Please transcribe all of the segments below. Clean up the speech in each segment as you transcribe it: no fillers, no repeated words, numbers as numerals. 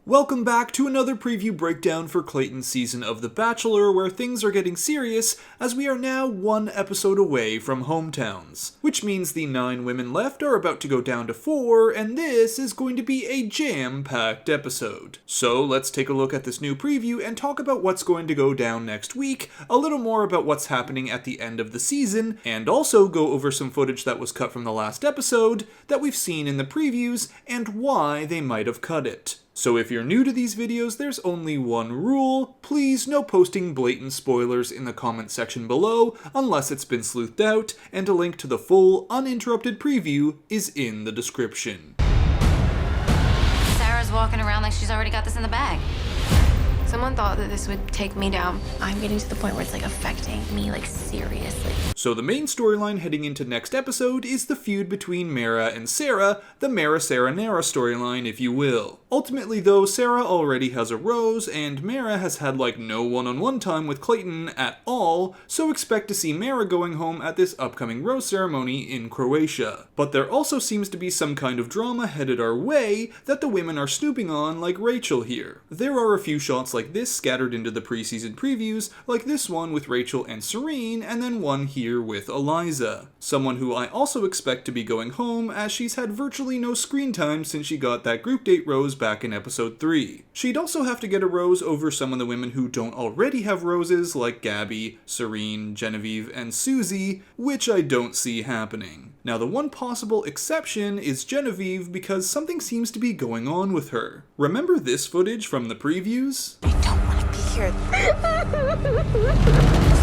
Welcome back to another preview breakdown for Clayton's season of The Bachelor, where things are getting serious as we are now one episode away from hometowns. Which means the 9 women left are about to go down to 4, and this is going to be a jam-packed episode. So let's take a look at this new preview and talk about what's going to go down next week, a little more about what's happening at the end of the season, and also go over some footage that was cut from the last episode that we've seen in the previews and why they might have cut it. So if you're new to these videos, there's only one rule. Please no posting blatant spoilers in the comment section below unless it's been sleuthed out, and a link to the full, uninterrupted preview is in the description. Sarah's walking around like she's already got this in the bag. Someone thought that this would take me down. I'm getting to the point where it's affecting me seriously. So the main storyline heading into next episode is the feud between Mara and Sarah, the Mara-Sarah-Nara storyline, if you will. Ultimately though, Sarah already has a rose, and Mara has had no one-on-one time with Clayton at all, so expect to see Mara going home at this upcoming rose ceremony in Croatia. But there also seems to be some kind of drama headed our way that the women are snooping on, like Rachel here. There are a few shots like this scattered into the preseason previews, like this one with Rachel and Serene, and then one here with Eliza. Someone who I also expect to be going home, as she's had virtually no screen time since she got that group date rose back in episode 3. She'd also have to get a rose over some of the women who don't already have roses, like Gabby, Serene, Genevieve, and Susie, which I don't see happening. Now the one possible exception is Genevieve, because something seems to be going on with her. Remember this footage from the previews? I don't want to be here.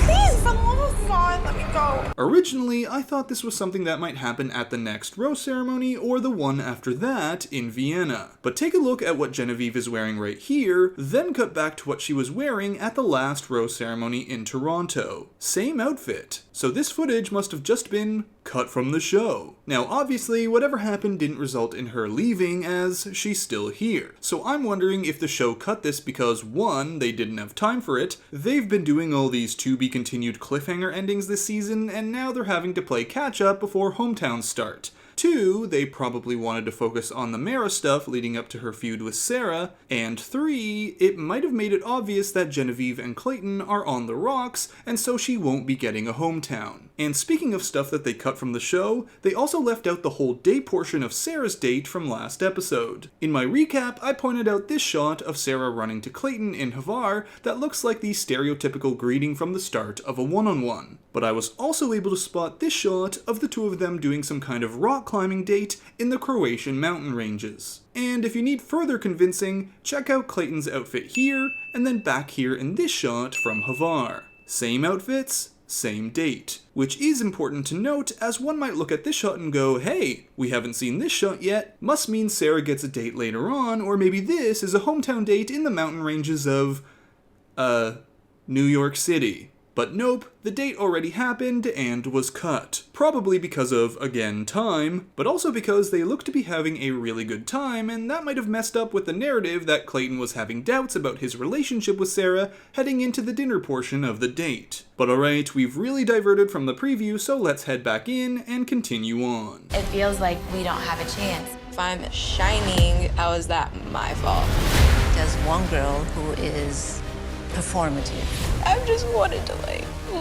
Please, for the love of God, let me go. Originally, I thought this was something that might happen at the next rose ceremony or the one after that in Vienna. But take a look at what Genevieve is wearing right here, then cut back to what she was wearing at the last rose ceremony in Toronto. Same outfit. So this footage must have just been cut from the show. Now obviously, whatever happened didn't result in her leaving, as she's still here. So I'm wondering if the show cut this because 1, they didn't have time for it, they've been doing all these to-be-continued cliffhanger endings this season, and now they're having to play catch-up before hometowns start. 2, they probably wanted to focus on the Mara stuff leading up to her feud with Sarah, and 3, it might have made it obvious that Genevieve and Clayton are on the rocks, and so she won't be getting a hometown. And speaking of stuff that they cut from the show, they also left out the whole day portion of Sarah's date from last episode. In my recap, I pointed out this shot of Sarah running to Clayton in Havar that looks like the stereotypical greeting from the start of a one-on-one. But I was also able to spot this shot of the two of them doing some kind of rock climbing date in the Croatian mountain ranges. And if you need further convincing, check out Clayton's outfit here, and then back here in this shot from Havar. Same outfits, same date. Which is important to note, as one might look at this shot and go, hey, we haven't seen this shot yet, must mean Sarah gets a date later on, or maybe this is a hometown date in the mountain ranges of, New York City. But nope, the date already happened and was cut. Probably because of, again, time, but also because they look to be having a really good time, and that might have messed up with the narrative that Clayton was having doubts about his relationship with Sarah heading into the dinner portion of the date. But alright, we've really diverted from the preview, so let's head back in and continue on. It feels like we don't have a chance. If I'm shining, how is that my fault? There's one girl who is performative. I just wanted to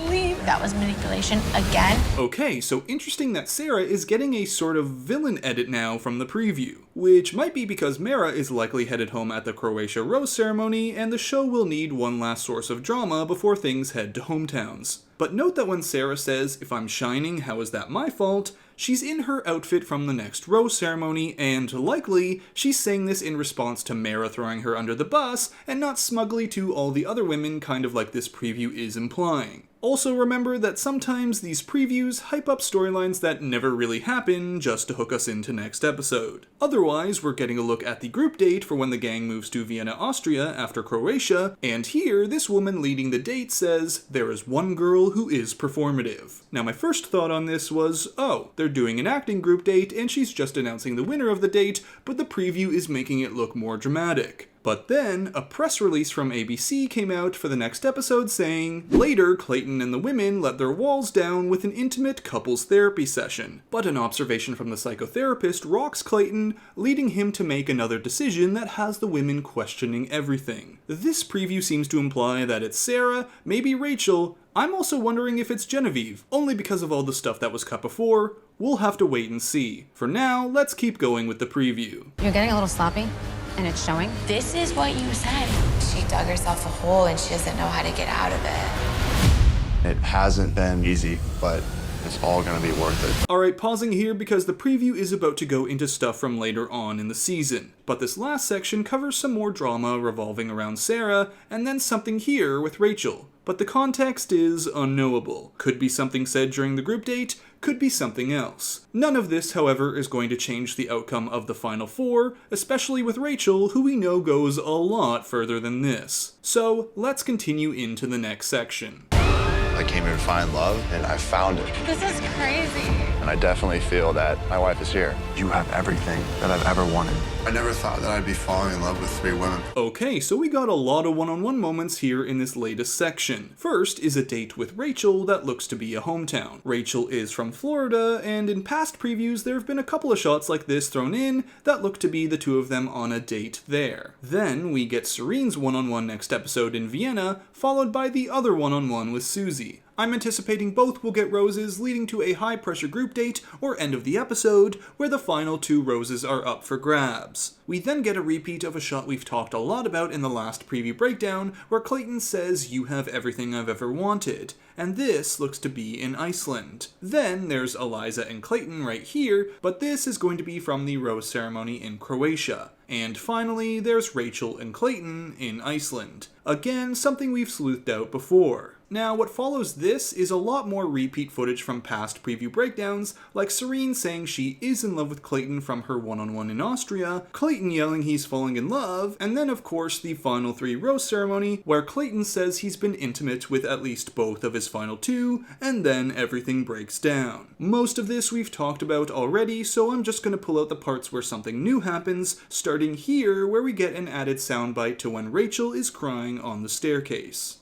leave. That was manipulation again. Okay, so interesting that Sarah is getting a sort of villain edit now from the preview, which might be because Mara is likely headed home at the Croatia rose ceremony, and the show will need one last source of drama before things head to hometowns. But note that when Sarah says, if I'm shining, how is that my fault? She's in her outfit from the next rose ceremony, and likely, she's saying this in response to Mara throwing her under the bus, and not smugly to all the other women, kind of like this preview is implying. Also remember that sometimes these previews hype up storylines that never really happen just to hook us into next episode. Otherwise, we're getting a look at the group date for when the gang moves to Vienna, Austria after Croatia, and here this woman leading the date says, there is one girl who is performative. Now my first thought on this was, oh, they're doing an acting group date and she's just announcing the winner of the date, but the preview is making it look more dramatic. But then, a press release from ABC came out for the next episode saying, later, Clayton and the women let their walls down with an intimate couples therapy session. But an observation from the psychotherapist rocks Clayton, leading him to make another decision that has the women questioning everything. This preview seems to imply that it's Sarah, maybe Rachel. I'm also wondering if it's Genevieve, only because of all the stuff that was cut before. We'll have to wait and see. For now, let's keep going with the preview. You're getting a little sloppy, and it's showing. This is what you said. She dug herself a hole and she doesn't know how to get out of it. It hasn't been easy, but it's all gonna be worth it. Alright, pausing here because the preview is about to go into stuff from later on in the season. But this last section covers some more drama revolving around Sarah, and then something here with Rachel. But the context is unknowable. Could be something said during the group date, could be something else. None of this, however, is going to change the outcome of the final four, especially with Rachel, who we know goes a lot further than this. So, let's continue into the next section. I came here to find love, and I found it. This is crazy. And I definitely feel that my wife is here. You have everything that I've ever wanted. I never thought that I'd be falling in love with 3 women. Okay, so we got a lot of one-on-one moments here in this latest section. First is a date with Rachel that looks to be a hometown. Rachel is from Florida, and in past previews there have been a couple of shots like this thrown in that look to be the two of them on a date there. Then we get Serene's one-on-one next episode in Vienna, followed by the other one-on-one with Susie. I'm anticipating both will get roses, leading to a high-pressure group date or end of the episode, where the final 2 roses are up for grabs. We then get a repeat of a shot we've talked a lot about in the last preview breakdown, where Clayton says, "You have everything I've ever wanted," and this looks to be in Iceland. Then there's Eliza and Clayton right here, but this is going to be from the rose ceremony in Croatia. And finally, there's Rachel and Clayton in Iceland. Again, something we've sleuthed out before. Now, what follows this is a lot more repeat footage from past preview breakdowns, like Serene saying she is in love with Clayton from her one-on-one in Austria, Clayton yelling he's falling in love, and then of course the final 3 rose ceremony, where Clayton says he's been intimate with at least both of his final 2, and then everything breaks down. Most of this we've talked about already, so I'm just gonna pull out the parts where something new happens, starting here where we get an added soundbite to when Rachel is crying on the staircase.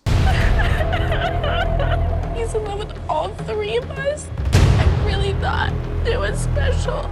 He's in love with all 3 of us. I really thought it was special,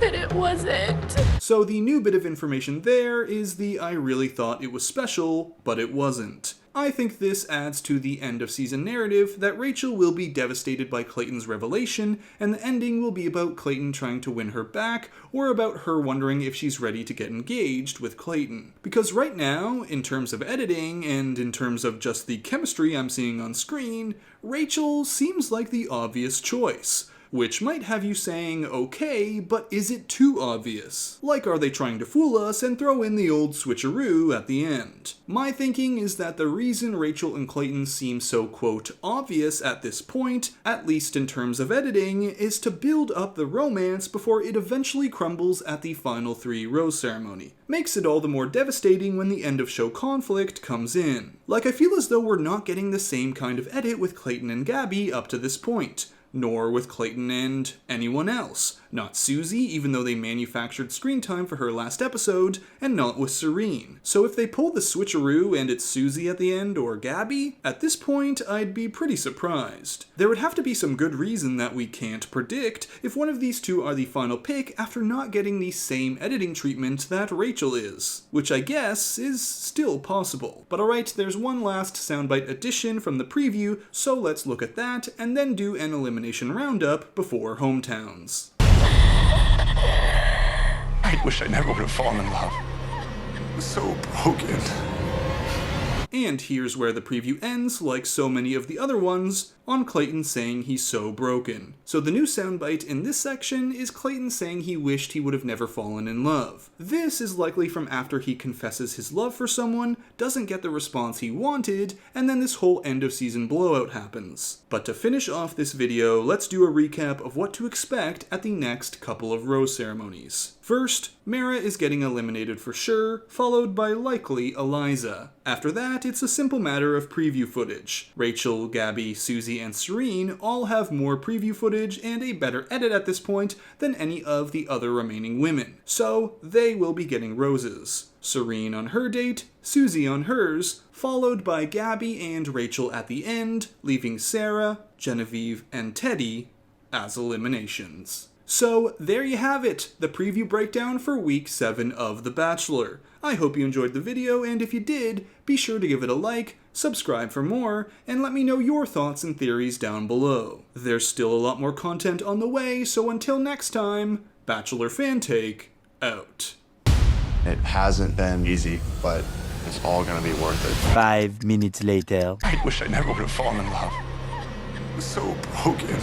and it wasn't. So the new bit of information there is the "I really thought it was special, but it wasn't." I think this adds to the end of season narrative that Rachel will be devastated by Clayton's revelation, and the ending will be about Clayton trying to win her back, or about her wondering if she's ready to get engaged with Clayton. Because right now, in terms of editing, and in terms of just the chemistry I'm seeing on screen, Rachel seems like the obvious choice. Which might have you saying, okay, but is it too obvious? Like, are they trying to fool us and throw in the old switcheroo at the end? My thinking is that the reason Rachel and Clayton seem so, quote, obvious at this point, at least in terms of editing, is to build up the romance before it eventually crumbles at the final 3 rose ceremony. Makes it all the more devastating when the end of show conflict comes in. Like, I feel as though we're not getting the same kind of edit with Clayton and Gabby up to this point. Nor with Clayton and anyone else. Not Susie, even though they manufactured screen time for her last episode, and not with Serene. So if they pull the switcheroo and it's Susie at the end, or Gabby, at this point I'd be pretty surprised. There would have to be some good reason that we can't predict if one of these 2 are the final pick after not getting the same editing treatment that Rachel is. Which I guess is still possible. But alright, there's one last soundbite addition from the preview, so let's look at that, and then do an elimination roundup before hometowns. I wish I never would have fallen in love. I was so broken. And here's where the preview ends, like so many of the other ones, on Clayton saying he's so broken. So the new soundbite in this section is Clayton saying he wished he would have never fallen in love. This is likely from after he confesses his love for someone, doesn't get the response he wanted, and then this whole end of season blowout happens. But to finish off this video, let's do a recap of what to expect at the next couple of rose ceremonies. First, Mara is getting eliminated for sure, followed by likely Eliza. After that, it's a simple matter of preview footage. Rachel, Gabby, Susie, and Serene all have more preview footage and a better edit at this point than any of the other remaining women, so they will be getting roses. Serene on her date, Susie on hers, followed by Gabby and Rachel at the end, leaving Sarah, Genevieve, and Teddy as eliminations. So, there you have it, the preview breakdown for week 7 of The Bachelor. I hope you enjoyed the video, and if you did, be sure to give it a like, subscribe for more, and let me know your thoughts and theories down below. There's still a lot more content on the way, so until next time, Bachelor Fantake, out. It hasn't been easy, but it's all gonna be worth it. 5 minutes later. I wish I never would have fallen in love. I was so broken.